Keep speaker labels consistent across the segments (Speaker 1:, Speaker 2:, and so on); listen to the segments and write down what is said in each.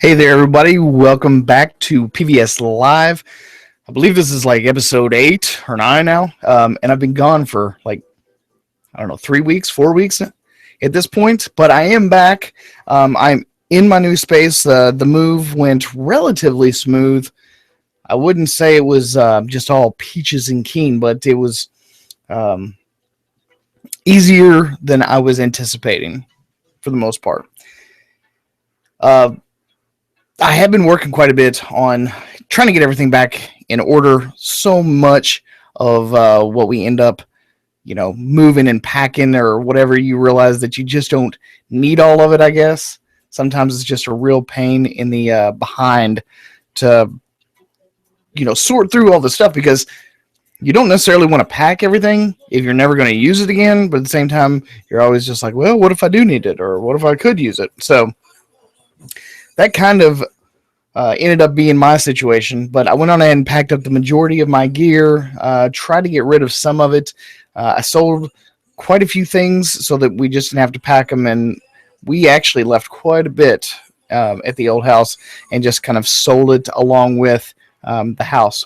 Speaker 1: Hey there, everybody. Welcome back to PVS Live. I believe this is like episode 8 or 9 now. And I've been gone for like, 3 weeks, 4 weeks at this point. But I am back. I'm in my new space. The move went relatively smooth. I wouldn't say it was just all peaches and keen, but it was easier than I was anticipating for the most part. I have been working quite a bit on trying to get everything back in order. So much of what we end up, moving and packing or whatever, you realize that you just don't need all of it, I guess. Sometimes it's just a real pain in the behind to, sort through all the stuff, because you don't necessarily want to pack everything if you're never going to use it again. But at the same time, you're always just like, well, what if I do need it? Or what if I could use it? So that kind of ended up being my situation, but I went on ahead and packed up the majority of my gear, tried to get rid of some of it. I sold quite a few things so that we just didn't have to pack them, and we actually left quite a bit at the old house and just kind of sold it along with the house.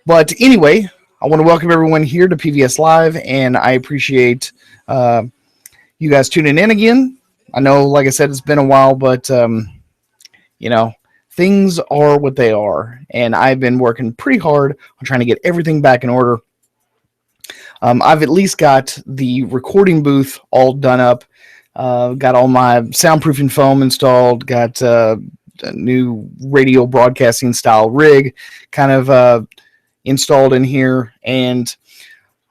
Speaker 1: But anyway, I want to welcome everyone here to PVS Live, and I appreciate you guys tuning in again. I know, like I said, it's been a while, but things are what they are, and I've been working pretty hard on trying to get everything back in order. I've at least got the recording booth all done up, got all my soundproofing foam installed, got a new radio broadcasting style rig kind of installed in here, and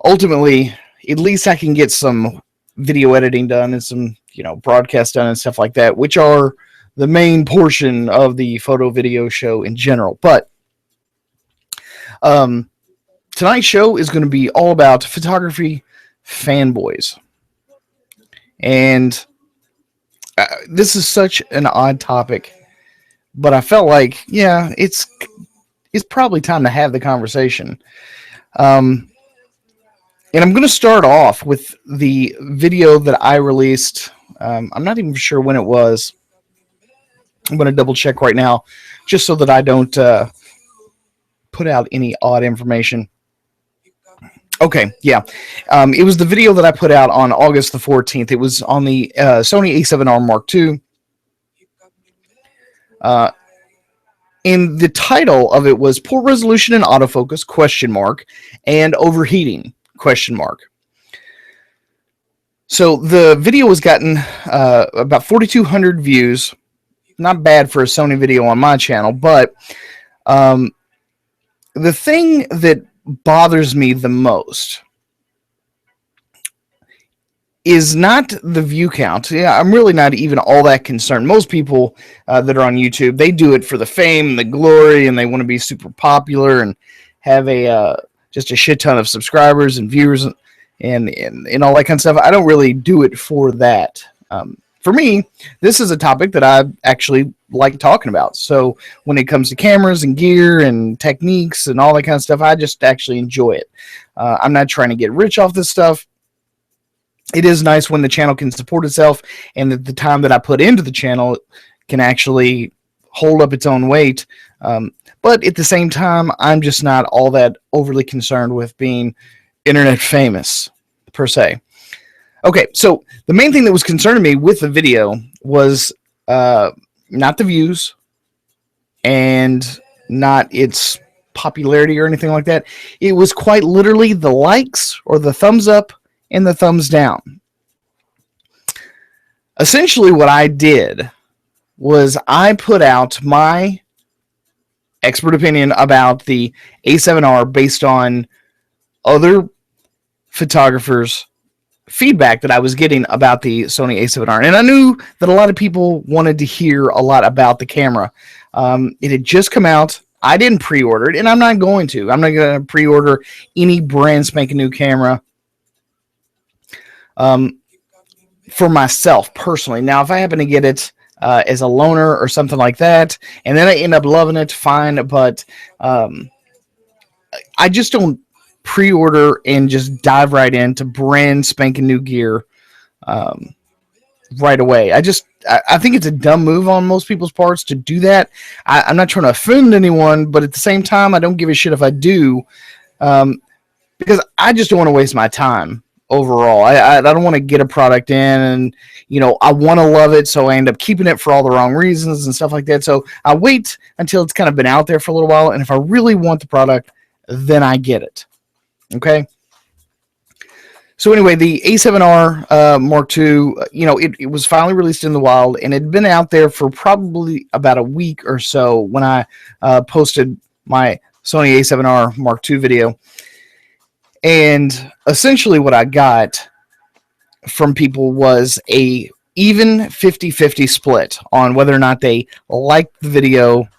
Speaker 1: ultimately, at least I can get some video editing done and some, broadcast done and stuff like that, which are the main portion of the photo video show in general. But tonight's show is going to be all about photography fanboys. And this is such an odd topic, but I felt like, it's probably time to have the conversation. And I'm going to start off with the video that I released. I'm not even sure when it was. I'm going to double check right now just so that I don't put out any odd information. Okay, yeah. It was the video that I put out on August the 14th. It was on the Sony A7R Mark II. And the title of it was Poor Resolution and Autofocus, ? And Overheating, ? So the video has gotten about 4,200 views. Not bad for a Sony video on my channel, but the thing that bothers me the most is not the view count. Yeah, I'm really not even all that concerned. Most people that are on YouTube, they do it for the fame and the glory, and they want to be super popular and have just a shit ton of subscribers and viewers and all that kind of stuff. I don't really do it for that. For me, this is a topic that I actually like talking about. So when it comes to cameras and gear and techniques and all that kind of stuff, I just actually enjoy it. I'm not trying to get rich off this stuff. It is nice when the channel can support itself and that the time that I put into the channel can actually hold up its own weight. But at the same time, I'm just not all that overly concerned with being internet famous, per se. Okay, so the main thing that was concerning me with the video was not the views and not its popularity or anything like that. It was quite literally the likes or the thumbs up and the thumbs down. Essentially what I did was I put out my expert opinion about the A7R based on other photographers' feedback that I was getting about the Sony A7R. And I knew that a lot of people wanted to hear a lot about the camera. It had just come out. I didn't pre-order it, and I'm not going to. I'm not going to pre-order any brand spanking new camera for myself personally. Now, if I happen to get it as a loaner or something like that, and then I end up loving it, fine. But I just don't pre-order and just dive right into brand spanking new gear right away. I think it's a dumb move on most people's parts to do that. I'm not trying to offend anyone, but at the same time, I don't give a shit if I do, because I just don't want to waste my time overall. I don't want to get a product in and, I want to love it, so I end up keeping it for all the wrong reasons and stuff like that. So I wait until it's kind of been out there for a little while, and if I really want the product, then I get it. Okay? So anyway, the A7R Mark II, it was finally released in the wild, and it had been out there for probably about a week or so when I posted my Sony A7R Mark II video. And essentially what I got from people was a even 50-50 split on whether or not they liked the video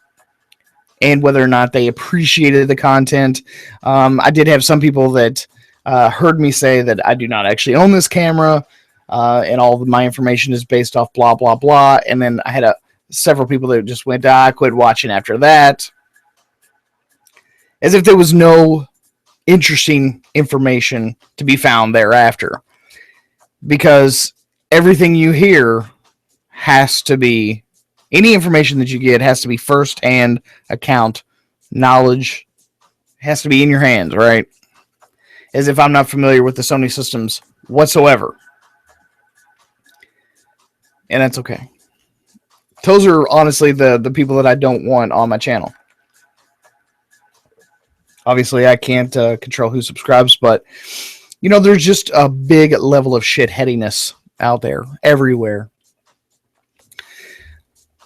Speaker 1: and whether or not they appreciated the content. I did have some people that heard me say that I do not actually own this camera, and all of my information is based off blah, blah, blah. And then I had several people that just went, I quit watching after that. As if there was no interesting information to be found thereafter. Because everything you hear has to be, any information that you get has to be first-hand account knowledge, has to be in your hands, right? As if I'm not familiar with the Sony systems whatsoever. And that's okay. Those are honestly the people that I don't want on my channel. Obviously, I can't control who subscribes, but, there's just a big level of shitheadiness out there everywhere.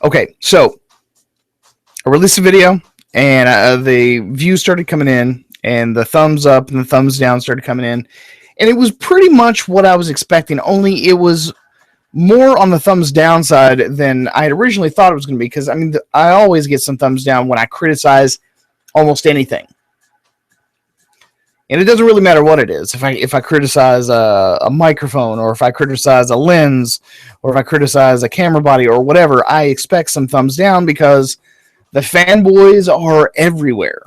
Speaker 1: Okay, so I released a video, and the views started coming in, and the thumbs up and the thumbs down started coming in, and it was pretty much what I was expecting, only it was more on the thumbs down side than I had originally thought it was going to be, because, I always get some thumbs down when I criticize almost anything. And it doesn't really matter what it is. If I criticize a microphone, or if I criticize a lens, or if I criticize a camera body or whatever, I expect some thumbs down because the fanboys are everywhere.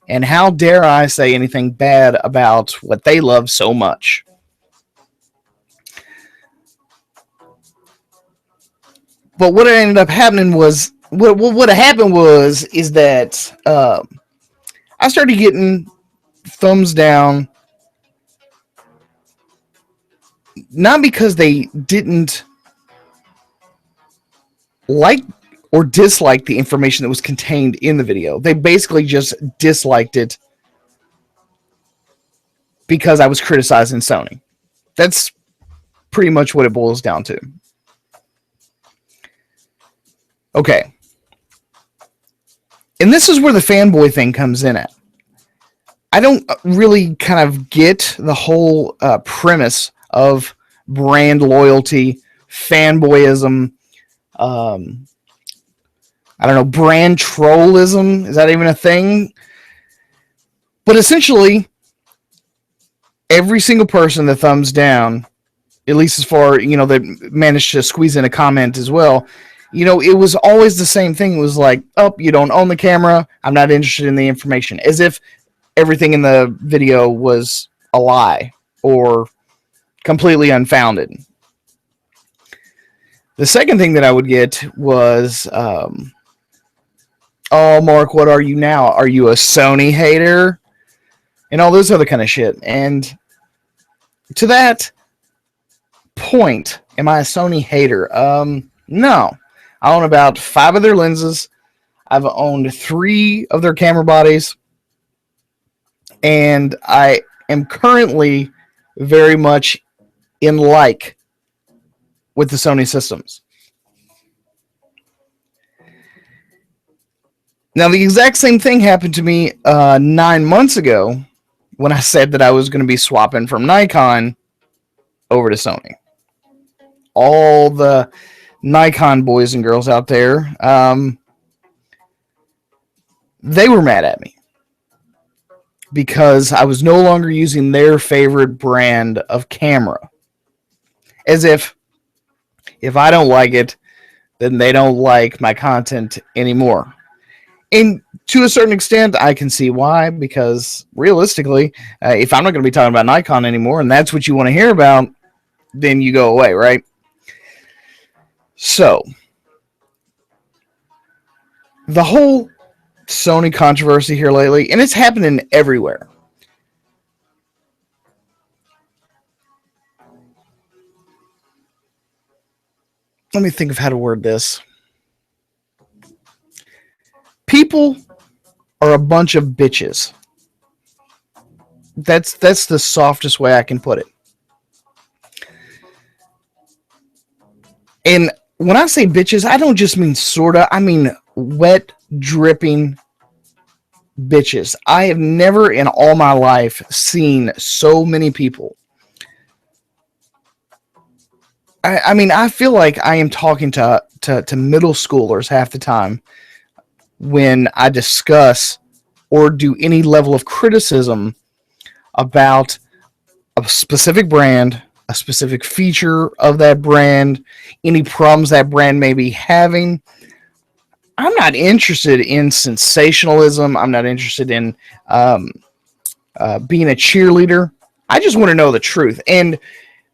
Speaker 1: And how dare I say anything bad about what they love so much? But what ended up happening was, what happened is that I started getting thumbs down, not because they didn't like or dislike the information that was contained in the video. They basically just disliked it because I was criticizing Sony. That's pretty much what it boils down to. Okay. And this is where the fanboy thing comes in at. I don't really kind of get the whole premise of brand loyalty, fanboyism, I don't know, brand trollism. Is that even a thing? But essentially, every single person that thumbs down, at least as far, that managed to squeeze in a comment as well, it was always the same thing. It was like, oh, you don't own the camera, I'm not interested in the information. As if everything in the video was a lie or completely unfounded. The second thing that I would get was, oh, Mark, what are you now? Are you a Sony hater? And all this other kind of shit. And to that point, am I a Sony hater? No. I own about 5 of their lenses. I've owned 3 of their camera bodies. And I am currently very much in like with the Sony systems. Now, the exact same thing happened to me 9 months ago when I said that I was going to be swapping from Nikon over to Sony. All the Nikon boys and girls out there, they were mad at me. because I was no longer using their favorite brand of camera. As if I don't like it, then they don't like my content anymore. And to a certain extent, I can see why, because realistically, if I'm not going to be talking about Nikon anymore, and that's what you want to hear about, then you go away, right? So, the whole Sony controversy here lately, and it's happening everywhere. Let me think of how to word this. People are a bunch of bitches. That's the softest way I can put it. And when I say bitches, I don't just mean sorta. I mean wet, dripping bitches. I have never in all my life seen so many people. I mean, I feel like I am talking to middle schoolers half the time when I discuss or do any level of criticism about a specific brand, a specific feature of that brand, any problems that brand may be having. I'm not interested in sensationalism. I'm not interested in being a cheerleader. I just want to know the truth. And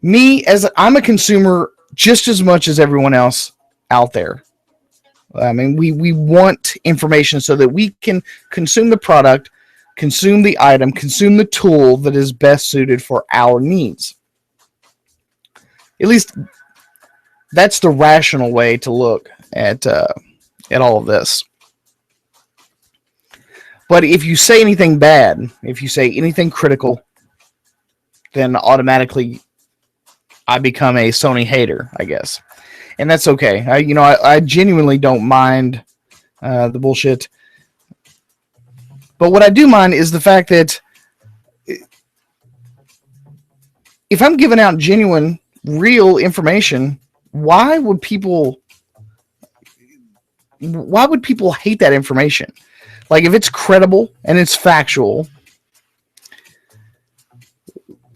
Speaker 1: me, as I'm a consumer just as much as everyone else out there. I mean, we want information so that we can consume the product, consume the item, consume the tool that is best suited for our needs. At least that's the rational way to look at all of this. But if you say anything bad, if you say anything critical, then automatically I become a Sony hater, I guess. And that's okay. I genuinely don't mind the bullshit. But what I do mind is the fact that if I'm giving out genuine, real information, why would people hate that information? Like, if it's credible and it's factual,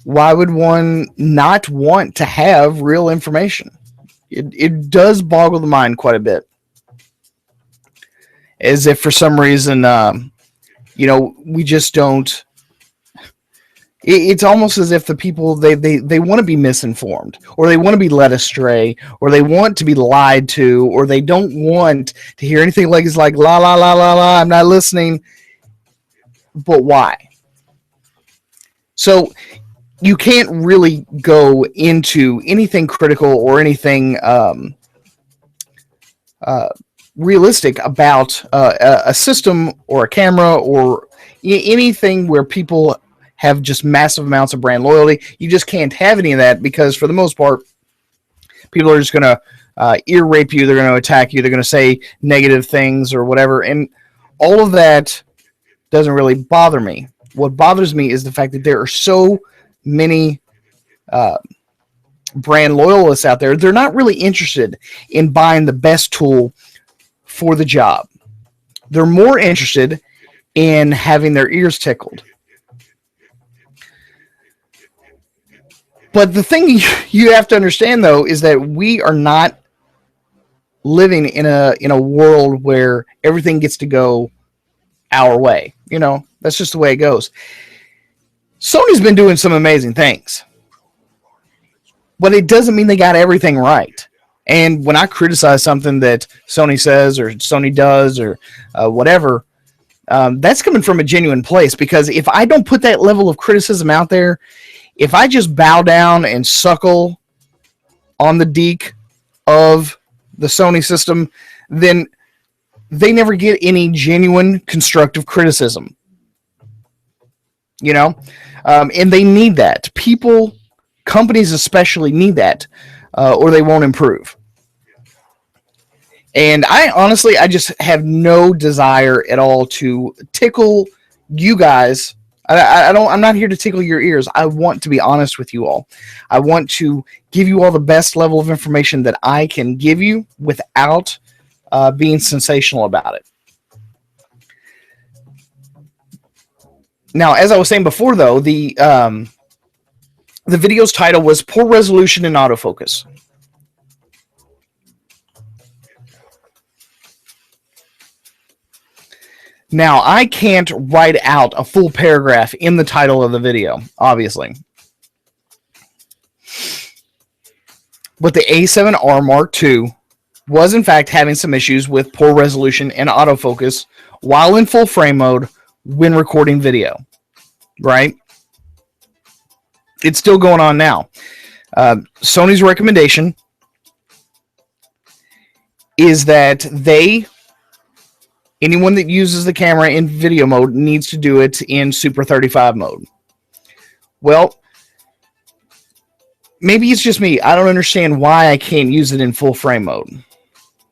Speaker 1: why would one not want to have real information? It does boggle the mind quite a bit. As if for some reason, we just don't. It's almost as if the people, they want to be misinformed, or they want to be led astray, or they want to be lied to, or they don't want to hear anything like it's like, la, la, la, la, la, I'm not listening. But why? So you can't really go into anything critical or anything realistic about a system or a camera or anything where people have just massive amounts of brand loyalty. You just can't have any of that, because for the most part, people are just going to ear rape you. They're going to attack you. They're going to say negative things or whatever. And all of that doesn't really bother me. What bothers me is the fact that there are so many brand loyalists out there. They're not really interested in buying the best tool for the job. They're more interested in having their ears tickled. But the thing you have to understand, though, is that we are not living in a world where everything gets to go our way. That's just the way it goes. Sony's been doing some amazing things, but it doesn't mean they got everything right. And when I criticize something that Sony says or Sony does or whatever, that's coming from a genuine place, because if I don't put that level of criticism out there, if I just bow down and suckle on the deek of the Sony system, then they never get any genuine constructive criticism. And they need that. People, companies especially, need that, or they won't improve. And I just have no desire at all to tickle you guys. I'm not here to tickle your ears. I want to be honest with you all. I want to give you all the best level of information that I can give you without being sensational about it. Now, as I was saying before, though, the video's title was Poor Resolution and Autofocus. Now, I can't write out a full paragraph in the title of the video, obviously. But the A7R Mark II was, in fact, having some issues with poor resolution and autofocus while in full frame mode when recording video. Right? It's still going on now. Sony's recommendation is that anyone that uses the camera in video mode needs to do it in Super 35 mode. Well, maybe it's just me. I don't understand why I can't use it in full frame mode.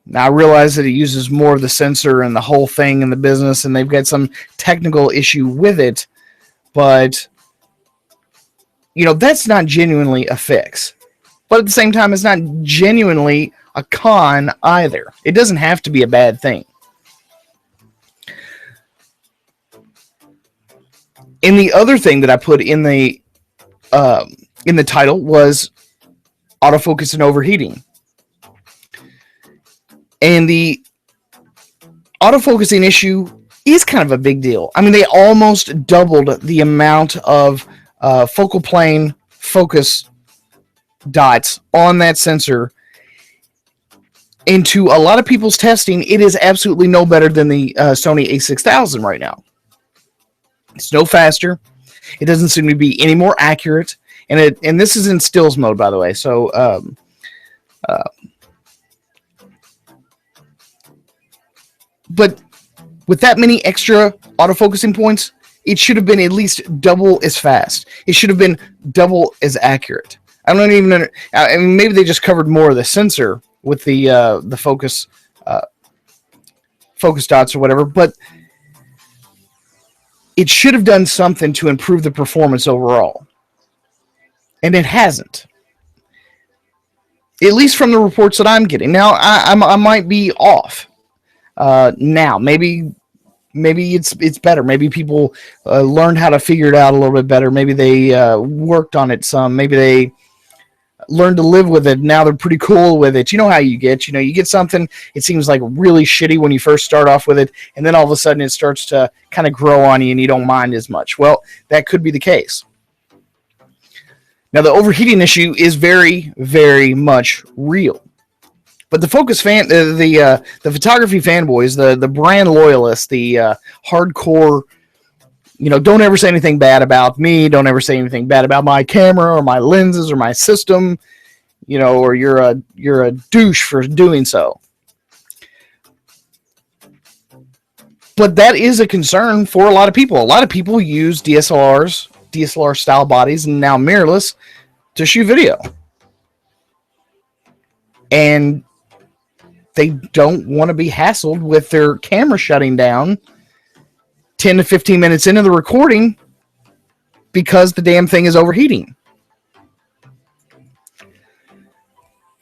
Speaker 1: Now, I realize that it uses more of the sensor and the whole thing in the business, and they've got some technical issue with it, but, you know, that's not genuinely a fix. But at the same time, it's not genuinely a con either. It doesn't have to be a bad thing. And the other thing that I put in the title was autofocus and overheating. And the autofocusing issue is kind of a big deal. I mean, they almost doubled the amount of focal plane focus dots on that sensor. And to a lot of people's testing, it is absolutely no better than the Sony A6000 right now. It's no faster. It doesn't seem to be any more accurate. And this is in stills mode, by the way. So, but with that many extra autofocusing points, it should have been at least double as fast. It should have been double as accurate. I don't even know. I mean, maybe they just covered more of the sensor with the focus dots or whatever, but it should have done something to improve the performance overall. And it hasn't. At least from the reports that I'm getting. Now, I might be off. Now, maybe it's better. Maybe people learned how to figure it out a little bit better. Maybe they worked on it some. Maybe they learned to live with it. Now they're pretty cool with it. You know how you get. You know, you get something, it seems like really shitty when you first start off with it, and then all of a sudden it starts to kind of grow on you and you don't mind as much. Well, that could be the case. Now, the overheating issue is very, very much real. But the the photography fanboys, the brand loyalists, the hardcore, you know, don't ever say anything bad about me. Don't ever say anything bad about my camera or my lenses or my system, you know, or you're a douche for doing so. But that is a concern for a lot of people. A lot of people use DSLR style bodies, and now mirrorless, to shoot video. And they don't want to be hassled with their camera shutting down 10 to 15 minutes into the recording because the damn thing is overheating.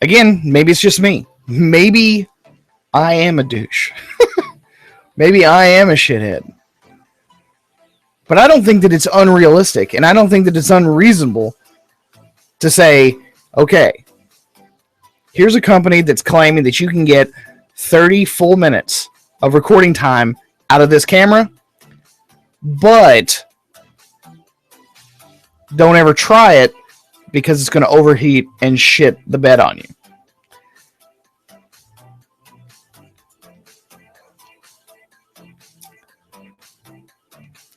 Speaker 1: Again, maybe it's just me. Maybe I am a douche. Maybe I am a shithead. But I don't think that it's unrealistic, and I don't think that it's unreasonable to say, okay, here's a company that's claiming that you can get 30 full minutes of recording time out of this camera, but don't ever try it because it's going to overheat and shit the bed on you.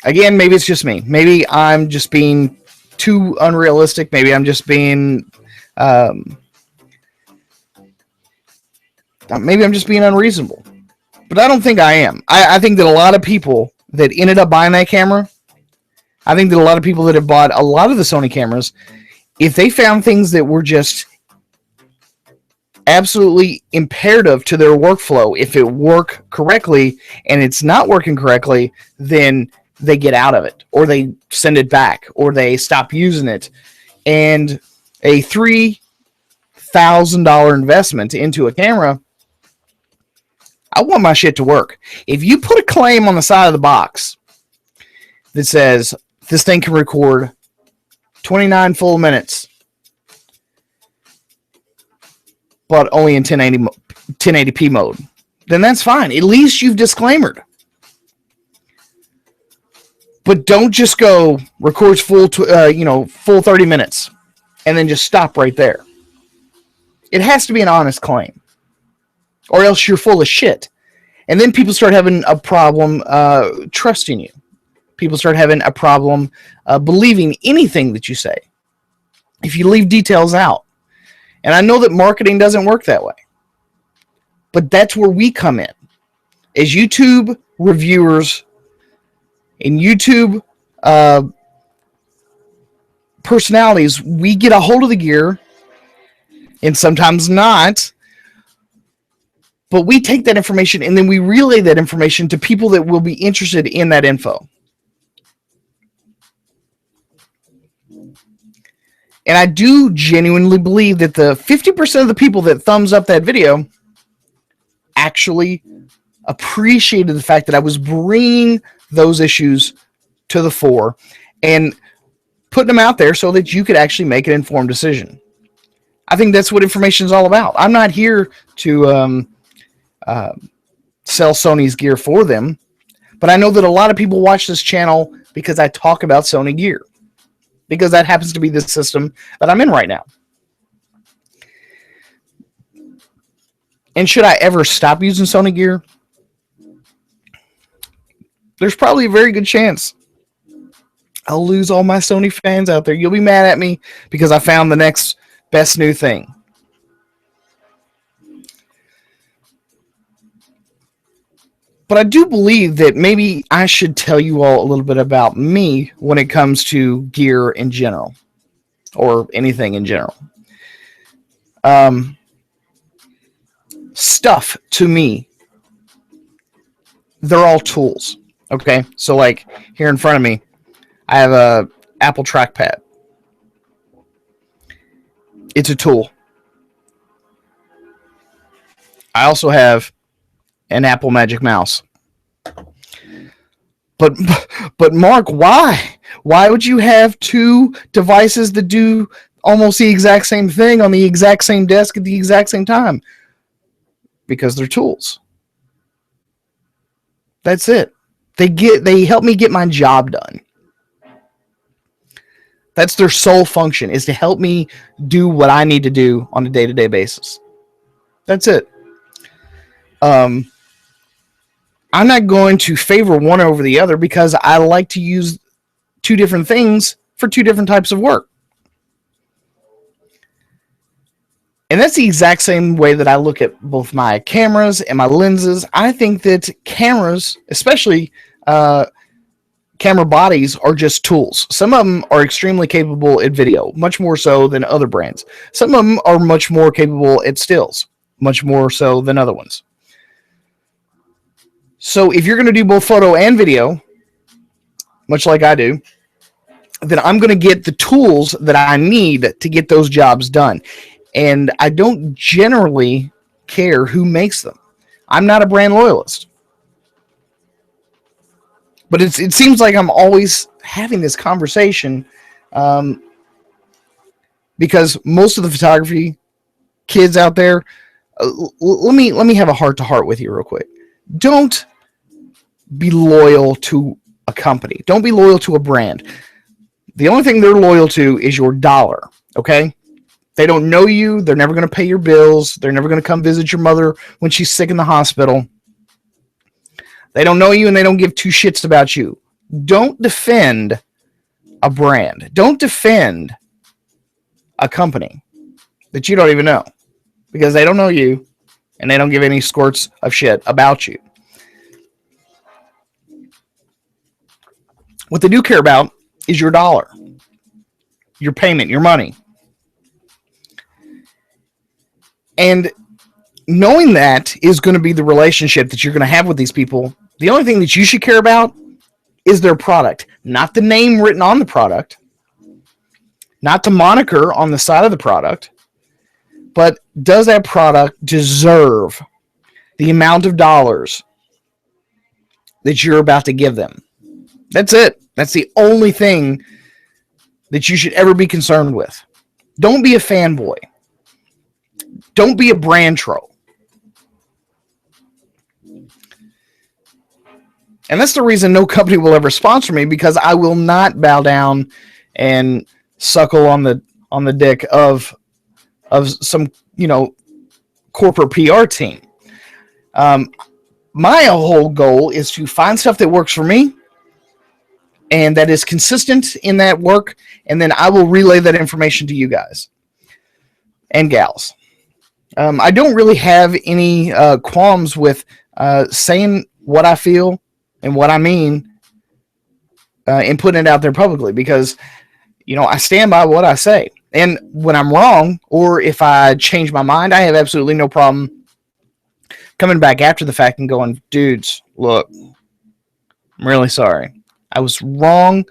Speaker 1: Again, maybe it's just me. Maybe I'm just being too unrealistic. Maybe I'm just being unreasonable. But I don't think I am. I think that a lot of people that ended up buying that camera, I think that a lot of people that have bought a lot of the Sony cameras, if they found things that were just absolutely imperative to their workflow, if it worked correctly and it's not working correctly, then they get out of it, or they send it back, or they stop using it. And a $3,000 investment into a camera, I want my shit to work. If you put a claim on the side of the box that says this thing can record 29 full minutes, but only in 1080p mode, then that's fine. At least you've disclaimered. But don't just go records full 30 minutes and then just stop right there. It has to be an honest claim, or else you're full of shit. And then people start having a problem trusting you. People start having a problem believing anything that you say if you leave details out. And I know that marketing doesn't work that way, but that's where we come in. As YouTube reviewers and YouTube personalities, we get a hold of the gear, and sometimes not, but we take that information and then we relay that information to people that will be interested in that info. And I do genuinely believe that the 50% of the people that thumbs up that video actually appreciated the fact that I was bringing those issues to the fore and putting them out there so that you could actually make an informed decision. I think that's what information is all about. I'm not here to sell Sony's gear for them, but I know that a lot of people watch this channel because I talk about Sony gear, because that happens to be the system that I'm in right now. And should I ever stop using Sony gear? There's probably a very good chance I'll lose all my Sony fans out there. You'll be mad at me because I found the next best new thing. But I do believe that maybe I should tell you all a little bit about me when it comes to gear in general, or anything in general. Stuff, to me, they're all tools. Okay, so like here in front of me, I have a Apple trackpad. It's a tool. I also have an Apple Magic Mouse. But Mark, why? Why would you have two devices that do almost the exact same thing on the exact same desk at the exact same time? Because they're tools. That's it. They help me get my job done. That's their sole function, is to help me do what I need to do on a day-to-day basis. That's it. I'm not going to favor one over the other because I like to use two different things for two different types of work. And that's the exact same way that I look at both my cameras and my lenses. I think that cameras, especially camera bodies, are just tools. Some of them are extremely capable at video, much more so than other brands. Some of them are much more capable at stills, much more so than other ones. So if you're going to do both photo and video, much like I do, then I'm going to get the tools that I need to get those jobs done. And I don't generally care who makes them. I'm not a brand loyalist. But it seems like I'm always having this conversation because most of the photography kids out there, let me have a heart-to-heart with you real quick. Don't be loyal to a company. Don't be loyal to a brand. The only thing they're loyal to is your dollar, okay? They don't know you. They're never going to pay your bills. They're never going to come visit your mother when she's sick in the hospital. They don't know you, and they don't give two shits about you. Don't defend a brand. Don't defend a company that you don't even know, because they don't know you, and they don't give any squirts of shit about you. What they do care about is your dollar, your payment, your money. And knowing that is going to be the relationship that you're going to have with these people, the only thing that you should care about is their product, not the name written on the product, not the moniker on the side of the product, but does that product deserve the amount of dollars that you're about to give them? That's it. That's the only thing that you should ever be concerned with. Don't be a fanboy. Don't be a brand troll. And that's the reason no company will ever sponsor me, because I will not bow down and suckle on the dick of some, corporate PR team. My whole goal is to find stuff that works for me and that is consistent in that work, and then I will relay that information to you guys and gals. I don't really have any qualms with saying what I feel and what I mean and putting it out there publicly, because, I stand by what I say. And when I'm wrong, or if I change my mind, I have absolutely no problem coming back after the fact and going, dudes, look, I'm really sorry. I was wrong.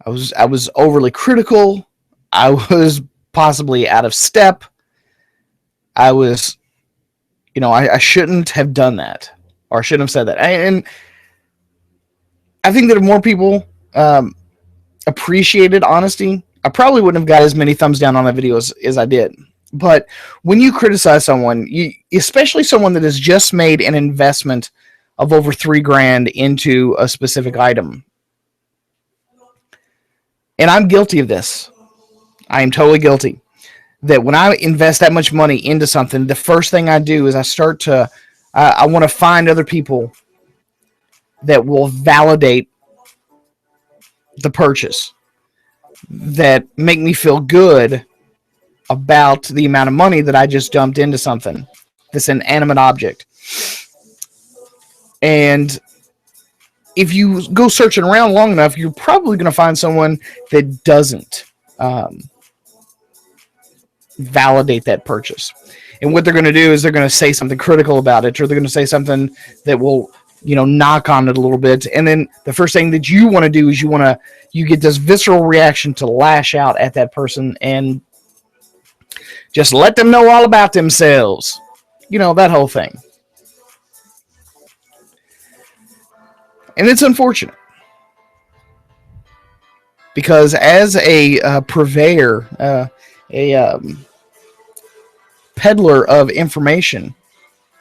Speaker 1: I was overly critical. I was possibly out of step. I was, I shouldn't have done that, or I shouldn't have said that. And I think that if more people appreciated honesty, I probably wouldn't have got as many thumbs down on that video as I did. But when you criticize someone, especially someone that has just made an investment of over $3,000 into a specific item, and I'm guilty of this. I am totally guilty. That when I invest that much money into something, the first thing I do is I start to, I want to find other people that will validate the purchase, that make me feel good about the amount of money that I just dumped into something, this inanimate object. And if you go searching around long enough, you're probably going to find someone that doesn't validate that purchase. And what they're going to do is they're going to say something critical about it, or they're going to say something that will, knock on it a little bit. And then the first thing that you want to do is you get this visceral reaction to lash out at that person and just let them know all about themselves. That whole thing. And it's unfortunate, because as a purveyor, a peddler of information,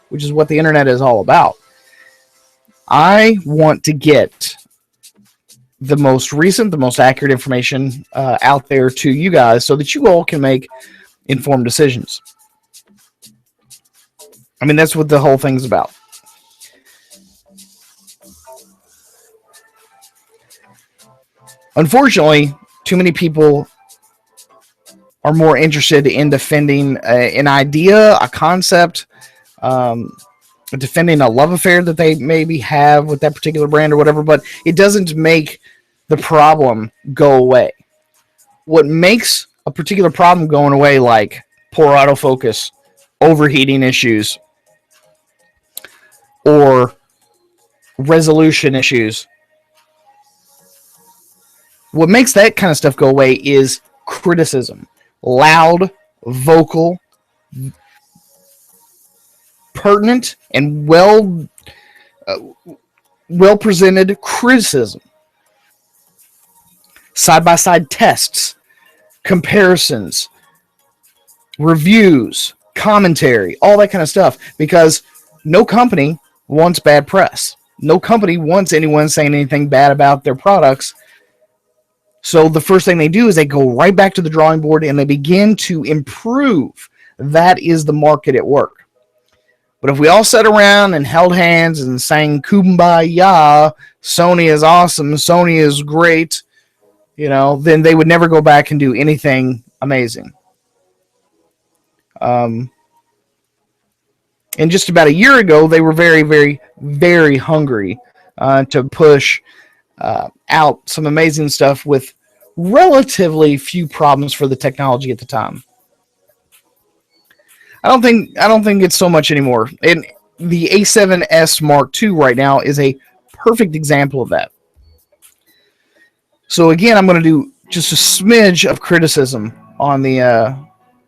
Speaker 1: which is what the internet is all about, I want to get the most recent, the most accurate information out there to you guys, so that you all can make informed decisions. I mean, that's what the whole thing's about. Unfortunately, too many people are more interested in defending an idea, a concept, defending a love affair that they maybe have with that particular brand or whatever, but it doesn't make the problem go away. What makes a particular problem going away, like poor autofocus, overheating issues, or resolution issues, what makes that kind of stuff go away is criticism. Loud, vocal, pertinent, and well presented criticism. Side-by-side tests, comparisons, reviews, commentary, all that kind of stuff. Because no company wants bad press. No company wants anyone saying anything bad about their products. So the first thing they do is they go right back to the drawing board and they begin to improve. That is the market at work. But if we all sat around and held hands and sang Kumbaya, Sony is awesome, Sony is great, then they would never go back and do anything amazing. And just about a year ago, they were very, very, very hungry to push out some amazing stuff with relatively few problems for the technology at the time. I don't think it's so much anymore. And the A7S Mark II right now is a perfect example of that. So again, I'm going to do just a smidge of criticism on the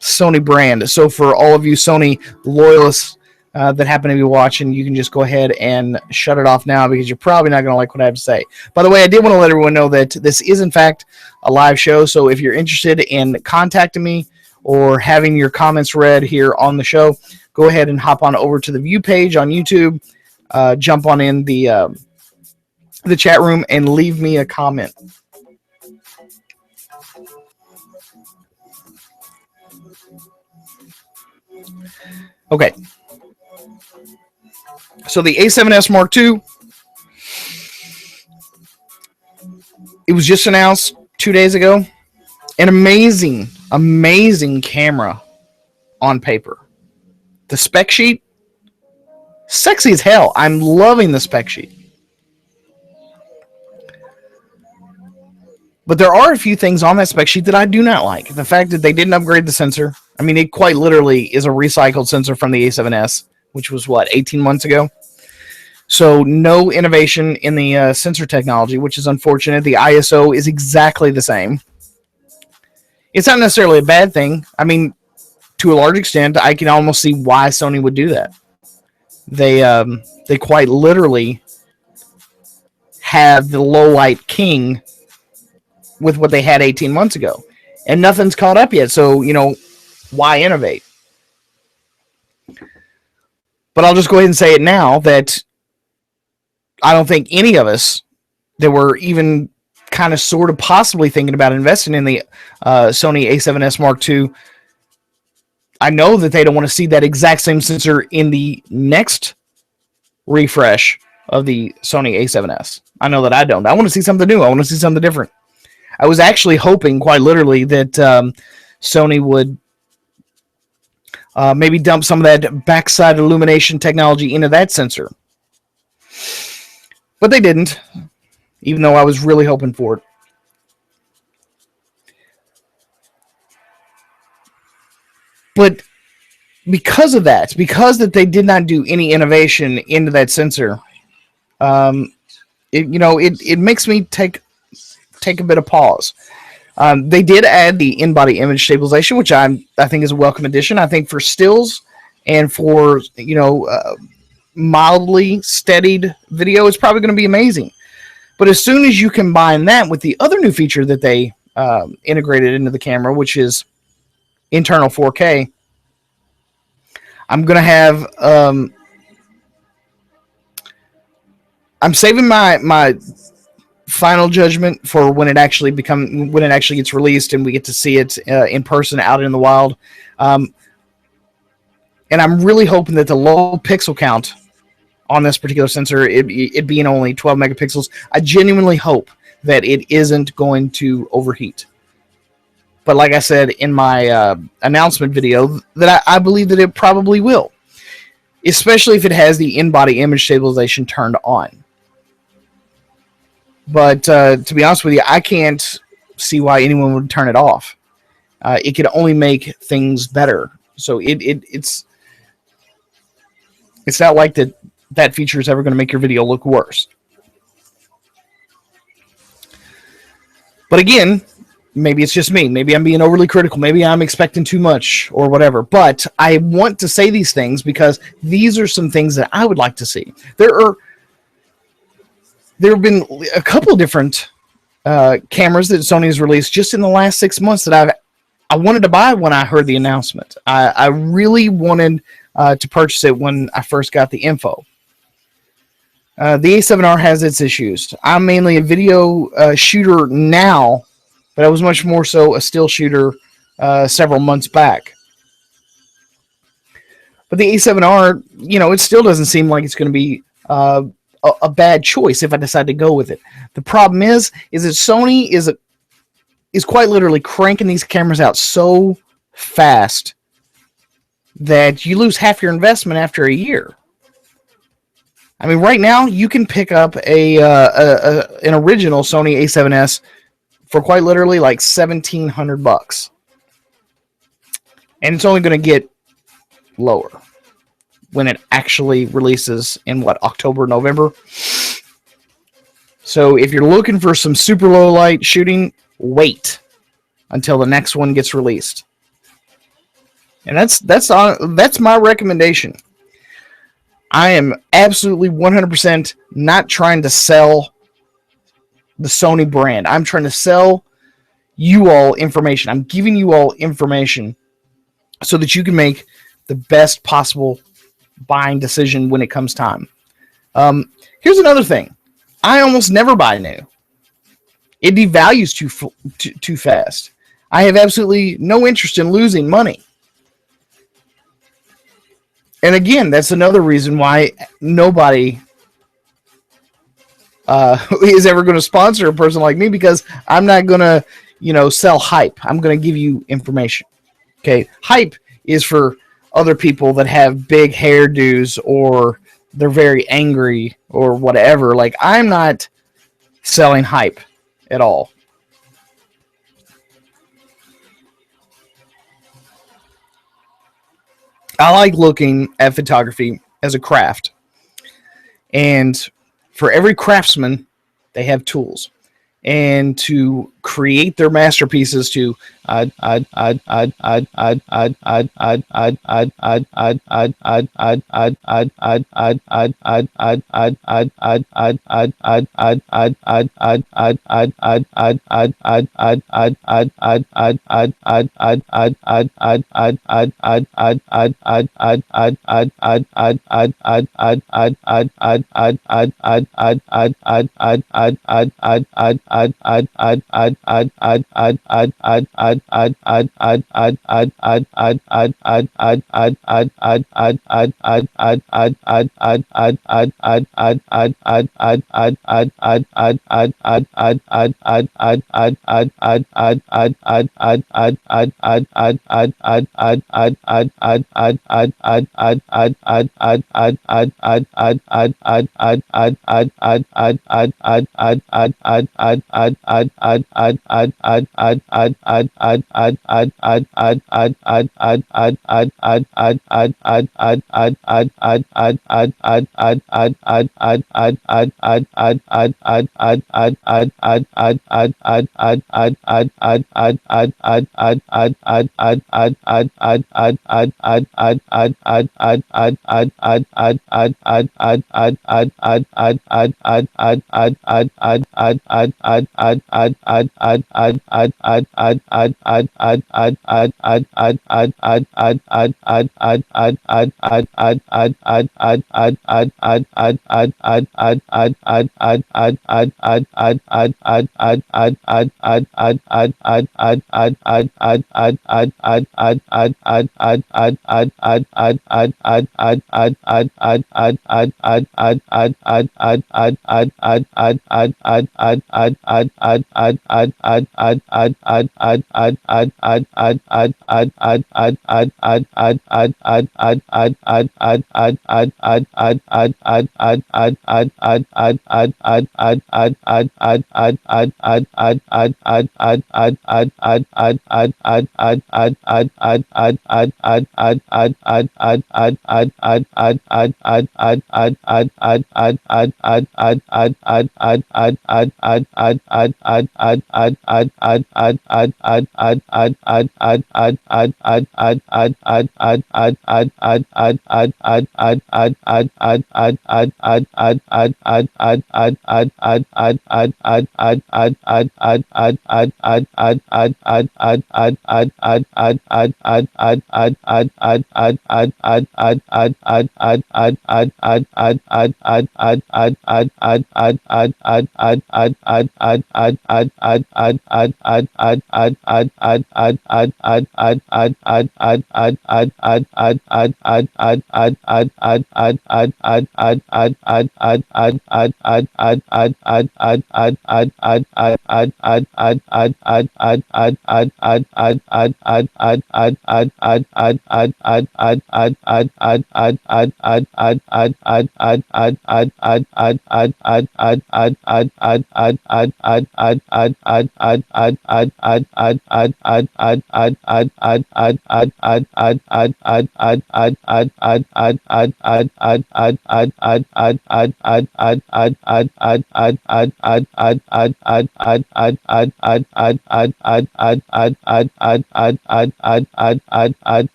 Speaker 1: Sony brand. So for all of you Sony loyalists that happen to be watching, you can just go ahead and shut it off now because you're probably not going to like what I have to say. By the way, I did want to let everyone know that this is, in fact, a live show. So if you're interested in contacting me or having your comments read here on the show, go ahead and hop on over to the view page on YouTube, jump on in the chat room, and leave me a comment. Okay. So the A7S Mark II, it was just announced 2 days ago. An amazing, amazing camera on paper. The spec sheet, sexy as hell. I'm loving the spec sheet. But there are a few things on that spec sheet that I do not like. The fact that they didn't upgrade the sensor. I mean, it quite literally is a recycled sensor from the A7S, which was, 18 months ago? So no innovation in the sensor technology, which is unfortunate. The ISO is exactly the same. It's not necessarily a bad thing. I mean, to a large extent, I can almost see why Sony would do that. They quite literally have the low light king with what they had 18 months ago. And nothing's caught up yet, so, why innovate? But I'll just go ahead and say it now that I don't think any of us that were even kind of sort of possibly thinking about investing in the Sony A7S Mark II, I know that they don't want to see that exact same sensor in the next refresh of the Sony A7S. I know that I don't. I want to see something new. I want to see something different. I was actually hoping, quite literally, that Sony would maybe dump some of that backside illumination technology into that sensor. But they didn't, even though I was really hoping for it. But because of that, because that they did not do any innovation into that sensor, it makes me take a bit of pause. They did add the in-body image stabilization, which I think is a welcome addition. I think for stills and for mildly steadied video, it's probably going to be amazing. But as soon as you combine that with the other new feature that they integrated into the camera, which is internal 4K, I'm going to have I'm saving my final judgment for when it actually gets released and we get to see it in person out in the wild. And I'm really hoping that the low pixel count on this particular sensor, it being only 12 megapixels, I genuinely hope that it isn't going to overheat. But like I said in my announcement video, that I believe that it probably will, especially if it has the in-body image stabilization turned on. But to be honest with you, I can't see why anyone would turn it off. It could only make things better. So it's not like that feature is ever going to make your video look worse. But again, maybe it's just me. Maybe I'm being overly critical. Maybe I'm expecting too much or whatever. But I want to say these things because these are some things that I would like to see. There have been a couple different cameras that Sony has released just in the last 6 months that I wanted to buy when I heard the announcement. I really wanted to purchase it when I first got the info. The A7R has its issues. I'm mainly a video shooter now, but I was much more so a still shooter several months back. But the A7R, it still doesn't seem like it's going to be a bad choice if I decide to go with it. The problem is that Sony is quite literally cranking these cameras out so fast that you lose half your investment after a year. I mean, right now you can pick up an original Sony A7S for quite literally like $1,700, and it's only going to get lower when it actually releases in October, November. So if you're looking for some super low light shooting, wait until the next one gets released. And that's my recommendation. I am absolutely 100% not trying to sell the Sony brand. I'm trying to sell you all information. I'm giving you all information so that you can make the best possible buying decision when it comes time. Here's another thing. I almost never buy new. It devalues too fast. I have absolutely no interest in losing money. And again, that's another reason why nobody is ever going to sponsor a person like me, because I'm not going to, sell hype. I'm going to give you information. Okay, hype is for other people that have big hairdos or they're very angry or whatever. Like, I'm not selling hype at all. I like looking at photography as a craft. And for every craftsman, they have tools. And to create their masterpieces, to